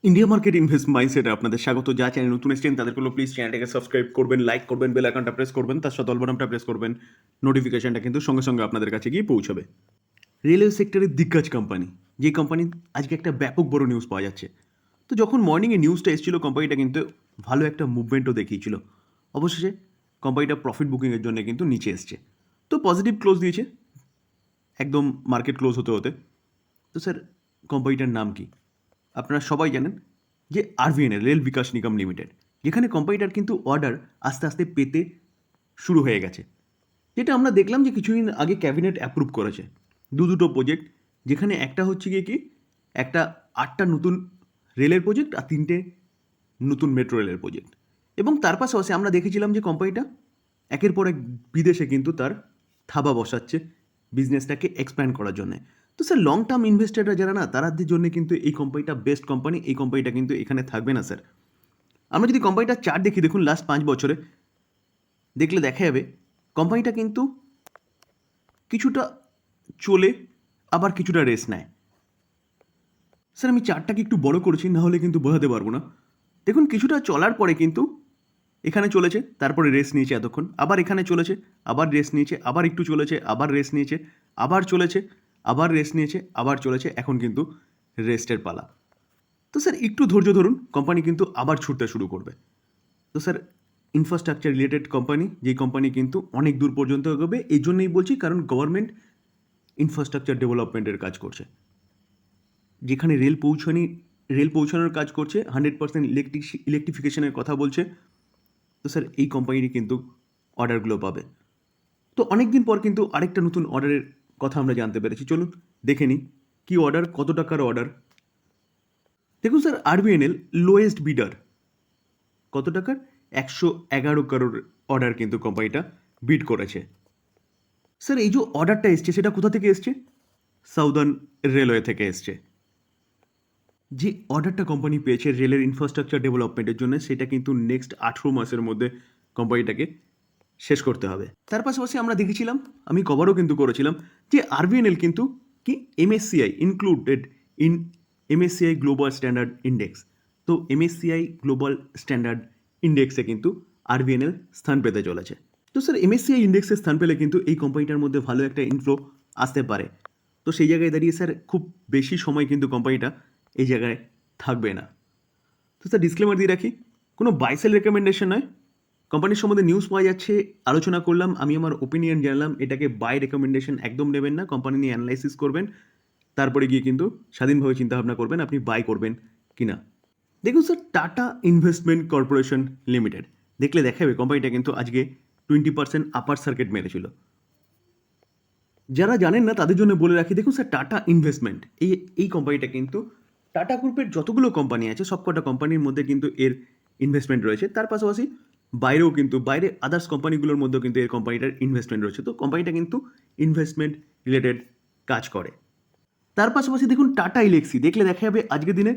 India market invest মাইন্ডসেটে আপনাদের স্বাগত। যা চ্যানেল নতুন এসেছেন তাদেরগুলো প্লিজ চ্যানেলটাকে সাবস্ক্রাইব করবেন, লাইক করবেন, বেল আইকনটা প্রেস করবেন, তার সাথে অল বাটনটা প্রেস করবেন। নোটিফিকেশনটা কিন্তু সঙ্গে সঙ্গে আপনাদের কাছে গিয়ে পৌঁছাবে। রেলওয়ে সেক্টরের দিগ্গজ কোম্পানি, যে কোম্পানি আজকে একটা ব্যাপক বড় নিউজ পাওয়া যাচ্ছে। তো যখন মর্নিংয়ে নিউজটা এসেছিল কোম্পানিটা কিন্তু ভালো একটা মুভমেন্টও দেখিয়েছিল। অবশেষে কোম্পানিটা প্রফিট বুকিংয়ের জন্য কিন্তু নিচে এসছে। তো পজিটিভ ক্লোজ দিয়েছে একদম মার্কেট ক্লোজ হতে হতে। তো স্যার, কোম্পানিটার নাম কি আপনারা সবাই জানেন, যে RVNL, rail Vikas Nigam limited, যেখানে কোম্পানিটার কিন্তু অর্ডার আস্তে আস্তে পেতে শুরু হয়ে গেছে। যেটা আমরা দেখলাম যে কিছুদিন আগে ক্যাবিনেট অ্যাপ্রুভ করেছে দুটো প্রজেক্ট, যেখানে একটা হচ্ছে গিয়ে কি একটা 8টা নতুন রেলের প্রজেক্ট আর 3টে নতুন মেট্রো রেলের প্রজেক্ট। এবং তার পাশাপাশি আমরা দেখেছিলাম যে কোম্পানিটা একের পর এক বিদেশে কিন্তু তার থাবা বসাচ্ছে বিজনেসটাকে এক্সপ্যান্ড করার জন্য। তো স্যার, লং টার্ম ইনভেস্টাররা যারা না, তাদের জন্য কিন্তু এই কোম্পানিটা বেস্ট কোম্পানি। এই কোম্পানিটা কিন্তু এখানে থাকবে না স্যার। আমরা যদি কোম্পানিটার চার্ট দেখি, দেখুন লাস্ট 5 বছরে দেখলে দেখা যাবে কোম্পানিটা কিন্তু কিছুটা চলে আবার কিছুটা রেস্ট নেয়। স্যার, আমি চার্টটাকে একটু বড় করেছি, না হলে কিন্তু বোঝাতে পারবো না। দেখুন, কিছুটা চলার পরে কিন্তু এখানে চলেছে, তারপরে রেস্ট নিয়েছে এতক্ষণ, আবার এখানে চলেছে, আবার রেস্ট নিয়েছে, আবার একটু চলেছে, আবার রেস্ট নিয়েছে, আবার চলেছে, আবার রেস্ট নিয়েছে, আবার চলেছে, এখন কিন্তু রেস্টের পালা। তো স্যার, একটু ধৈর্য ধরুন, কোম্পানি কিন্তু আবার ছুটতে শুরু করবে। তো স্যার, ইনফ্রাস্ট্রাকচার রিলেটেড কোম্পানি, যেই কোম্পানি কিন্তু অনেক দূর পর্যন্ত এগোবে, এই জন্যই বলছি কারণ গভর্নমেন্ট ইনফ্রাস্ট্রাকচার ডেভেলপমেন্টের কাজ করছে। যেখানে রেল পৌঁছানোর কাজ করছে, 100% ইলেকট্রিফিকেশনের কথা বলছে। তো স্যার, এই কোম্পানিটি কিন্তু অর্ডারগুলো পাবে। তো অনেক দিন পর কিন্তু আরেকটা নতুন অর্ডারের কথা আমরা জানতে পেরেছি। চলুন দেখে নিই কী অর্ডার, কত টাকার অর্ডার। দেখুন স্যার, আরবিএনএল লোয়েস্ট বিডার কত টাকার, 111 কারোর অর্ডার কিন্তু কোম্পানিটা বিড করেছে। স্যার, এই যে অর্ডারটা এসছে সেটা কোথা থেকে এসছে? সাউদার্ন রেলওয়ে থেকে এসছে। যে অর্ডারটা কোম্পানি পেয়েছে রেলের ইনফ্রাস্ট্রাকচার ডেভেলপমেন্টের জন্য, সেটা কিন্তু নেক্সট 18 মাসের মধ্যে কোম্পানিটাকে শেষ করতে হবে। তার পাশাপাশি আমরা দেখেছিলাম, আমি কভারও কিন্তু করেছিলাম, যে আরবিএনএল কিন্তু কি MSCI included in MSCI global standard index. তো এমএসসিআই গ্লোবাল স্ট্যান্ডার্ড ইন্ডেক্সে কিন্তু আরবিএনএল স্থান পেতে চলেছে। তো স্যার, এমএসসিআই ইন্ডেক্সে স্থান পেলে কিন্তু এই কোম্পানিটার মধ্যে ভালো একটা ইনফ্লো আসতে পারে। তো সেই জায়গায় দাঁড়িয়ে স্যার, খুব বেশি সময় কিন্তু কোম্পানিটা এই জায়গায় থাকবে না। তো স্যার, ডিসক্লেমার দিয়ে রাখি, কোনো বাই সেল রেকমেন্ডেশন নয়। কোম্পানির সম্বন্ধে নিউজ পাওয়া যাচ্ছে, আলোচনা করলাম, আমি আমার ওপিনিয়ন জানালাম, এটাকে বাই রেকমেন্ডেশন একদম নেবেন না। কোম্পানি নিয়ে অ্যানালাইসিস করবেন, তারপরে গিয়ে কিন্তু স্বাধীনভাবে চিন্তাভাবনা করবেন আপনি বাই করবেন কি না। দেখুন sir, tata investment corporation limited দেখলে দেখা যাবে কোম্পানিটা কিন্তু আজকে 20% আপার সার্কিট মেরেছিল। যারা জানেন না তাদের জন্য বলে রাখি, দেখুন স্যার, টাটা ইনভেস্টমেন্ট এই কোম্পানিটা কিন্তু টাটা গ্রুপের যতগুলো কোম্পানি আছে সবকটা কোম্পানির মধ্যে কিন্তু এর ইনভেস্টমেন্ট রয়েছে। তার পাশাপাশি বাইরেও কিন্তু বাইরে আদার্স কোম্পানিগুলোর মধ্যেও কিন্তু এর কোম্পানিটার ইনভেস্টমেন্ট রয়েছে। তো কোম্পানিটা কিন্তু ইনভেস্টমেন্ট রিলেটেড কাজ করে। তার পাশাপাশি দেখুন, টাটা ইলেক্সি দেখলে দেখা যাবে আজকের দিনে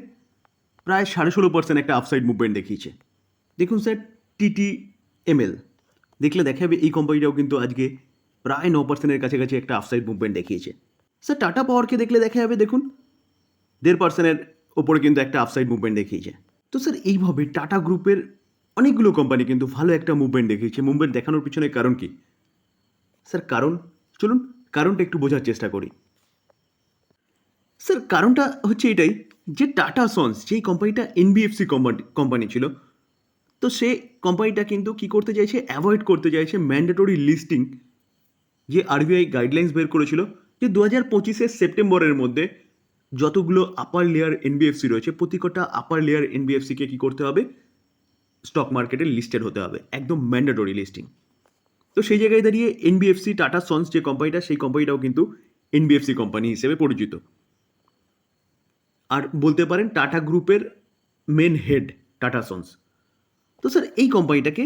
প্রায় 16.5% একটা আপসাইড মুভমেন্ট দেখিয়েছে। দেখুন স্যার, টিটিএমএল দেখলে দেখা যাবে এই কোম্পানিটাও কিন্তু আজকে প্রায় 9%-এর কাছাকাছি একটা আপসাইড মুভমেন্ট দেখিয়েছে। স্যার, টাটা পাওয়ারকে দেখলে দেখা যাবে দেখুন 1.5%-এর ওপরে কিন্তু একটা আপসাইড মুভমেন্ট দেখিয়েছে। তো স্যার, এইভাবে টাটা গ্রুপের অনেকগুলো কোম্পানি কিন্তু ভালো একটা মুভমেন্ট দেখিয়েছে। মুভমেন্ট দেখানোর পিছনে কারণ কি স্যার? কারণ, চলুন কারণটা একটু বোঝার চেষ্টা করি। স্যার, কারণটা হচ্ছে এটাই, যে টাটা সন্স যেই কোম্পানিটা এনবিএফসি কোম্পানি ছিল, তো সে কোম্পানিটা কিন্তু কি করতে চাইছে, অ্যাভয়েড করতে চাইছে ম্যান্ডেটরি লিস্টিং। যে আরবিআই গাইডলাইন্স বের করেছিল যে 2025-এর সেপ্টেম্বরের মধ্যে যতগুলো আপার লেয়ার এনবিএফসি রয়েছে, প্রতিটা আপার লেয়ার এনবিএফসিকে কী করতে হবে, স্টক মার্কেটে লিস্টেড হতে হবে, একদম ম্যান্ডেটরি লিস্টিং। তো সেই জায়গায় দাঁড়িয়ে এনবিএফসি টাটা সন্স যে কোম্পানিটা, সেই কোম্পানিটাও কিন্তু এনবিএফসি কোম্পানি হিসেবে পরিচিত। আর বলতে পারেন টাটা গ্রুপের মেন হেড টাটা সন্স। তো স্যার, এই কোম্পানিটাকে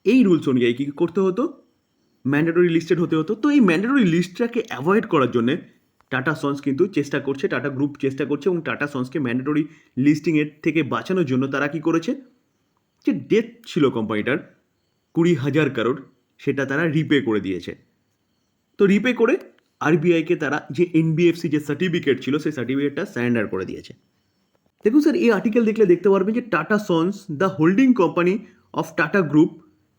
এই রুলস অনুযায়ী কী করতে হতো, ম্যান্ডেটরি লিস্টেড হতে হতো। তো এই ম্যান্ডেটরি লিস্টটাকে অ্যাভয়েড করার জন্য টাটা সন্স কিন্তু চেষ্টা করছে, টাটা গ্রুপ চেষ্টা করছে, এবং টাটা সন্সকে ম্যান্ডেটরি লিস্টিংয়ের থেকে বাঁচানোর জন্য তারা কি করেছে, যে ডেট ছিল কোম্পানিটার 20,000 কারোর, সেটা তারা রিপে করে দিয়েছে। তো রিপে করে আরবিআইকে তারা যে এনবিএফসি যে সার্টিফিকেট ছিল, সেই সার্টিফিকেটটা সারেন্ডার করে দিয়েছে। দেখুন স্যার, এই আর্টিকেল দেখলে দেখতে পারবেন যে Tata sons the holding company of Tata group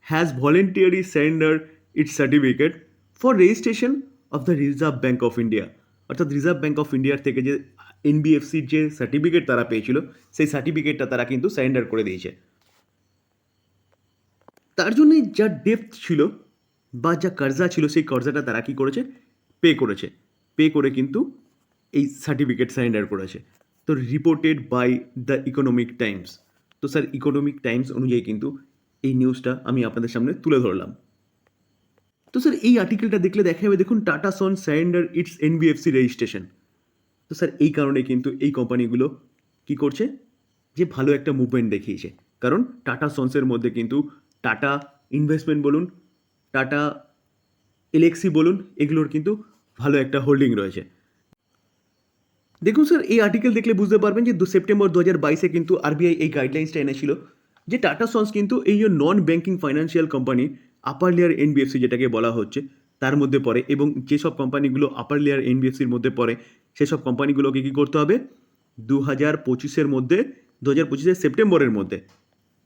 has voluntarily surrender its certificate for registration of the reserve bank of India. অর্থাৎ রিজার্ভ ব্যাঙ্ক অফ ইন্ডিয়ার থেকে যে এনবিএফসির যে সার্টিফিকেট তারা পেয়েছিল, সেই সার্টিফিকেটটা তারা কিন্তু সারেন্ডার করে দিয়েছে। তার জন্যই যা ডেপ্থ ছিল বা যা কর্জা ছিল, সেই কর্জাটা তারা কী করেছে, পে করে কিন্তু এই সার্টিফিকেট সারেন্ডার করেছে। তো reported by the Economic Times. তো স্যার, ইকোনমিক টাইমস অনুযায়ী কিন্তু এই নিউজটা আমি আপনাদের সামনে তুলে ধরলাম। তো স্যার, এই আর্টিকেলটা দেখলে দেখা যাবে, দেখুন, tata Son surrender it's NBFC registration. তো স্যার, এই কারণে কিন্তু এই কোম্পানিগুলো কি করছে, যে ভালো একটা মুভমেন্ট দেখিয়েছে। কারণ টাটা সন্সের মধ্যে কিন্তু টাটা ইনভেস্টমেন্ট বলুন, টাটা এলএক্সি বলুন, এগুলোর কিন্তু ভালো একটা হোল্ডিং রয়েছে। দেখুন স্যার, এই আর্টিকেল দেখলে বুঝতে পারবেন যে সেপ্টেম্বর 2022 কিন্তু আরবিআই এই গাইডলাইন্সটা এনেছিল যে টাটা সন্স কিন্তু এই যে নন ব্যাঙ্কিং ফাইন্যান্সিয়াল কোম্পানি, আপার লেয়ার এনবিএফসি যেটাকে বলা হচ্ছে, তার মধ্যে পড়ে। এবং যেসব কোম্পানিগুলো আপার লেয়ার এনবিএফসির মধ্যে পড়ে, সেসব কোম্পানিগুলোকে কী করতে হবে, 2025-এর মধ্যে, 2025-এর সেপ্টেম্বরের মধ্যে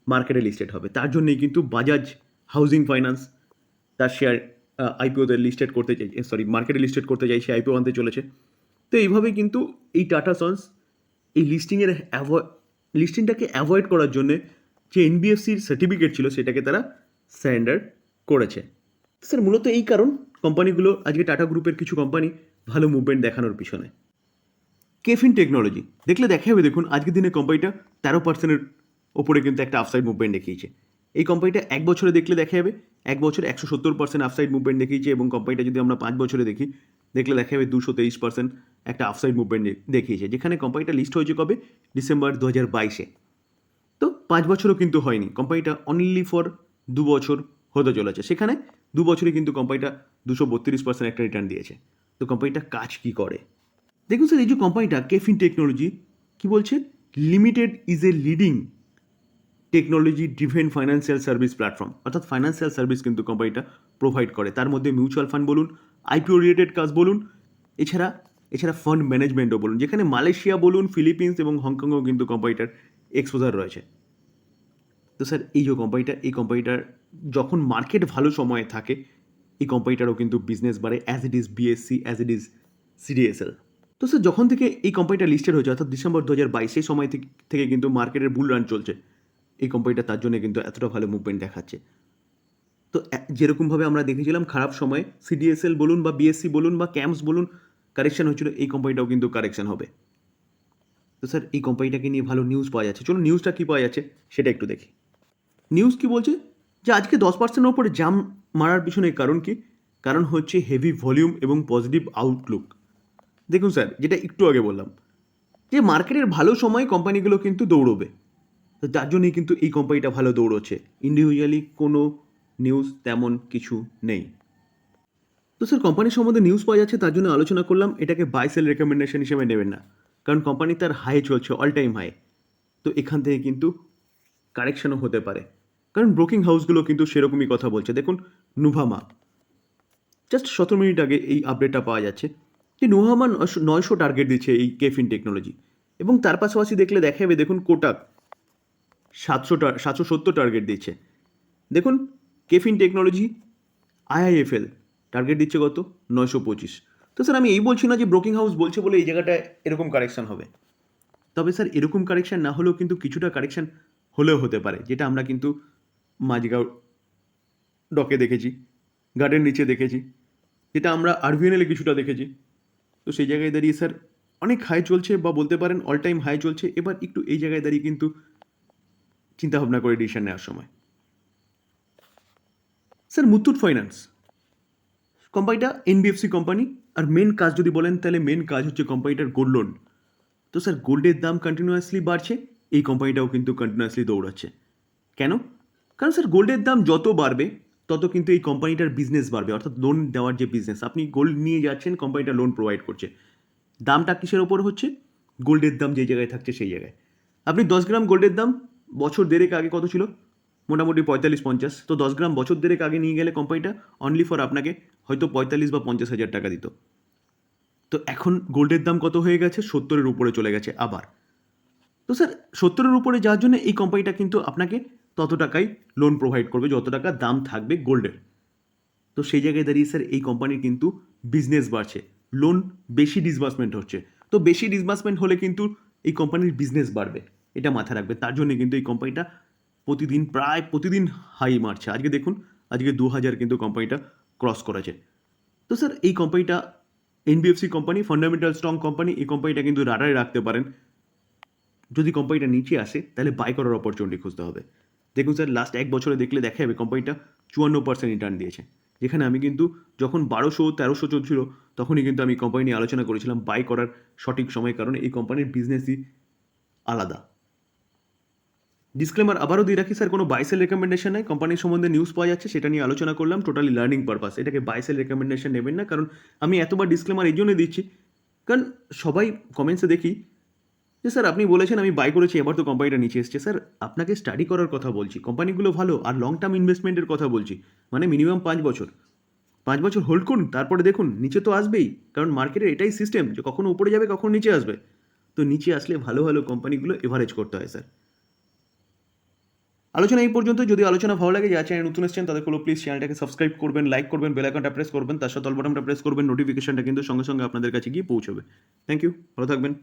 মার্কেটে লিস্টেড হবে। তার জন্যই কিন্তু বাজাজ হাউজিং ফাইন্যান্স তার শেয়ার আইপিওতে লিস্টেড করতে চাই, মার্কেটে লিস্টেড করতে চাইছে, আইপিও আনতে চলেছে। তো এইভাবেই কিন্তু এই টাটা সন্স এই লিস্টিংটাকে অ্যাভয়েড করার জন্যে যে এনবিএফসির সার্টিফিকেট ছিল, সেটাকে তারা সারেন্ডার করেছে। স্যার, মূলত এই কারণ কোম্পানিগুলো, আজকে টাটা গ্রুপের কিছু কোম্পানি ভালো মুভমেন্ট দেখানোর পিছনে। কেফিন টেকনোলজি দেখলে দেখা যাবে, দেখুন, আজকের দিনে কোম্পানিটা 13% ওপরে কিন্তু একটা আফসাইড মুভমেন্ট দেখিয়েছে। এই কোম্পানিটা এক বছরে দেখলে দেখা যাবে, এক বছরে 170% আফসাইড মুভমেন্ট দেখিয়েছে। এবং কোম্পানিটা যদি আমরা 5 বছরে দেখি, দেখলে দেখা যাবে 223% একটা আফসাইড মুভমেন্ট দেখিয়েছে। যেখানে কোম্পানিটা লিস্ট হয়েছে কবে, ডিসেম্বর 2022-এ। তো 5 বছরও কিন্তু হয়নি, কোম্পানিটা অনলি ফর 2 বছর হতে চলেছে। সেখানে 2 বছরে কিন্তু কোম্পানিটা 232% একটা রিটার্ন দিয়েছে। তো কোম্পানিটা কাজ কী করে দেখুন স্যার, এই যে কোম্পানিটা কেফিন টেকনোলজি কি বলছে, limited is a leading technology driven financial service platform. অর্থাৎ ফাইন্যান্সিয়াল সার্ভিস কিন্তু কোম্পানিটা প্রোভাইড করে। তার মধ্যে মিউচুয়াল ফান্ড বলুন, আইপিও রিলেটেড কাজ বলুন, এছাড়া ফান্ড ম্যানেজমেন্টও বলুন, যেখানে মালয়েশিয়া বলুন, ফিলিপিন্স এবং হংকংয়েও কিন্তু কোম্পানিটার এক্সপোজার রয়েছে। তো স্যার, এই কোম্পানিটার যখন মার্কেট ভালো সময়ে থাকে, এই কোম্পানিটারও কিন্তু বিজনেস বাড়ে, as it is BSc, as it is CDSL. তো স্যার, যখন থেকে এই কোম্পানিটা লিস্টেড হয়েছে, অর্থাৎ ডিসেম্বর 2022, সেই সময় থেকে কিন্তু মার্কেটের বুল রান চলছে। এই কোম্পানিটা তার জন্য কিন্তু এতটা ভালো মুভমেন্ট দেখাচ্ছে। তো যেরকমভাবে আমরা দেখেছিলাম খারাপ সময়ে সিডিএসএল বলুন বা বিএসসি বলুন বা ক্যাম্পস বলুন কারেকশন হয়েছিল, এই কোম্পানিটাও কিন্তু কারেকশন হবে। তো স্যার, এই কোম্পানিটাকে নিয়ে ভালো নিউজ পাওয়া যাচ্ছে। চলুন নিউজটা কী পাওয়া যাচ্ছে সেটা একটু দেখি। নিউজ কি বলছে, যে আজকে 10% ওপরে জাম মারার পিছনে কারণ কি, কারণ হচ্ছে হেভি ভলিউম এবং পজিটিভ আউটলুক। দেখুন স্যার, যেটা একটু আগে বললাম, যে মার্কেটের ভালো সময় কোম্পানিগুলো কিন্তু দৌড়বে। তো তার জন্যই কিন্তু এই কোম্পানিটা ভালো দৌড়চ্ছে। ইন্ডিভিজুয়ালি কোনো নিউজ তেমন কিছু নেই। তো স্যার, কোম্পানির সম্বন্ধে নিউজ পাওয়া যাচ্ছে, তার জন্য আলোচনা করলাম। এটাকে বাই সেল রেকমেন্ডেশন হিসেবে নেবেন না, কারণ কোম্পানি তার হাই চলছে, অল টাইম হাই। তো এখান থেকে কিন্তু কারেকশনও হতে পারে, কারণ ব্রোকিং হাউসগুলো কিন্তু সেরকমই কথা বলছে। দেখুন, নুভামা জাস্ট 17 মিনিট আগে এই আপডেটটা পাওয়া যাচ্ছে যে নুভামা 900 টার্গেট দিচ্ছে এই কেফিন টেকনোলজি। এবং তার পাশাপাশি দেখলে দেখা যাবে, দেখুন, কোটাক 770 টার্গেট দিচ্ছে। দেখুন, কেফিন টেকনোলজি, আইআইএফএল টার্গেট দিচ্ছে কত, 925। তো স্যার, আমি এই বলছি না যে ব্রোকিং হাউস বলছে বলে এই জায়গাটায় এরকম কারেকশন হবে। তবে স্যার, এরকম কারেকশন না হলেও কিন্তু কিছুটা কারেকশন হলেও হতে পারে, যেটা আমরা কিন্তু মাঝগাঁও ডকে দেখেছি, গার্ডেন নিচে দেখেছি, যেটা আমরা আরভিএনএলে কিছুটা দেখেছি। তো সেই জায়গায় দাঁড়িয়ে স্যার অনেক হাই চলছে, বা বলতে পারেন অল টাইম হাই চলছে। এবার একটু এই জায়গায় দাঁড়িয়ে কিন্তু চিন্তাভাবনা করে ডিসিশন নেওয়ার সময়। স্যার, মুথুট ফাইন্যান্স কোম্পানিটা এনবিএফসি কোম্পানি, আর মেন কাজ যদি বলেন, তাহলে মেন কাজ হচ্ছে কোম্পানিটার গোল্ড লোন। তো স্যার, গোল্ডের দাম কন্টিনিউয়াসলি বাড়ছে, এই কোম্পানিটাও কিন্তু কন্টিনিউয়াসলি দৌড়াচ্ছে। কেন? কারণ স্যার, গোল্ডের দাম যত বাড়বে তত কিন্তু এই কোম্পানিটার বিজনেস বাড়বে। অর্থাৎ লোন দেওয়ার যে বিজনেস, আপনি গোল্ড নিয়ে যাচ্ছেন, কোম্পানিটা লোন প্রোভাইড করছে। দামটা কিসের ওপর হচ্ছে? গোল্ডের দাম যে জায়গায় থাকছে সেই জায়গায়। আপনি 10 গ্রাম গোল্ডের দাম বছর দেড়েক আগে কত ছিল? মোটামুটি 45-50। তো 10 গ্রাম বছর দেড়েক আগে নিয়ে গেলে কোম্পানিটা অনলি ফর আপনাকে হয়তো 45 বা 50 হাজার টাকা দিত। তো এখন গোল্ডের দাম কত হয়ে গেছে? 70-এর উপরে চলে গেছে আবার। তো তো স্যার 70-এর উপরে যাওয়ার জন্য এই কোম্পানিটা কিন্তু আপনাকে তত টাকাই লোন প্রোভাইড করবে যত টাকা দাম থাকবে গোল্ডের। তো সেই জায়গায় দাঁড়িয়ে স্যার এই কোম্পানির কিন্তু বিজনেস বাড়ছে, লোন বেশি ডিসবার্সমেন্ট হচ্ছে। তো বেশি ডিসবার্সমেন্ট হলে কিন্তু এই কোম্পানির বিজনেস বাড়বে, এটা মাথায় রাখবে। তার জন্য কিন্তু এই কোম্পানিটা প্রায় প্রতিদিন হাই মারছে। আজকে দেখুন, আজকে 2000 কিন্তু কোম্পানিটা ক্রস করেছে। তো স্যার এই কোম্পানিটা NBFC company, fundamental strong company. এই কোম্পানিটা কিন্তু রাডারে রাখতে পারেন। যদি কোম্পানিটা নিচে আসে তাহলে বাই করার অপরচুনিটি খুঁজতে হবে। দেখুন স্যার, লাস্ট 1 বছরে দেখলে দেখা যাবে কোম্পানিটা 54% রিটার্ন দিয়েছে। যেখানে আমি কিন্তু যখন 1200-1300 চলছিল তখনই কিন্তু আমি কোম্পানি নিয়ে আলোচনা করেছিলাম বাই করার সঠিক সময়, কারণ এই কোম্পানির বিজনেসই আলাদা। ডিসক্লেমার আবারও দিয়ে রাখি স্যার, কোনো বাই সেল রেকমেন্ডেশন নাই। কোম্পানির সম্বন্ধে নিউজ পাওয়া যাচ্ছে, সেটা নিয়ে আলোচনা করলাম, টোটালি লার্নিং পারপাস। এটাকে বাই সেল রেকমেন্ডেশন নেবেন না, কারণ আমি এতবার ডিসক্লেমার এই জন্যই দিচ্ছি কারণ সবাই কমেন্টসে দেখি যে স্যার আপনি বলেছেন আমি বাই করেছি, এবার তো কোম্পানিটা নিচে এসছে। স্যার আপনাকে স্টাডি করার কথা বলছি, কোম্পানিগুলো ভালো আর লং টার্ম ইনভেস্টমেন্টের কথা বলছি, মানে মিনিমাম 5 বছর। 5 বছর হোল্ড করুন, তারপরে দেখুন নিচে তো আসবেই, কারণ মার্কেটের এটাই সিস্টেম যে কখনো উপরে যাবে কখনো নিচে আসবে। তো নিচে আসলে ভালো ভালো কোম্পানিগুলো এভারেজ করতে হয় স্যার। আলোচনা এই পর্যন্ত। যদি আলোচনা ভালো লাগে, যারা চ্যানেল নতুন এসেছেন তাদের প্লিজ চ্যানেলটাকে সাবস্ক্রাইব করবেন, লাইক করবেন, বেল আইকনটা প্রেস করবেন, তার সাথে অল বাটনটা প্রেস করবেন, নোটিফিকেশনটা কিন্তু সঙ্গে সঙ্গে আপনাদের কাছে গিয়ে পৌঁছবে। থ্যাংক ইউ, ভালো থাকবেন।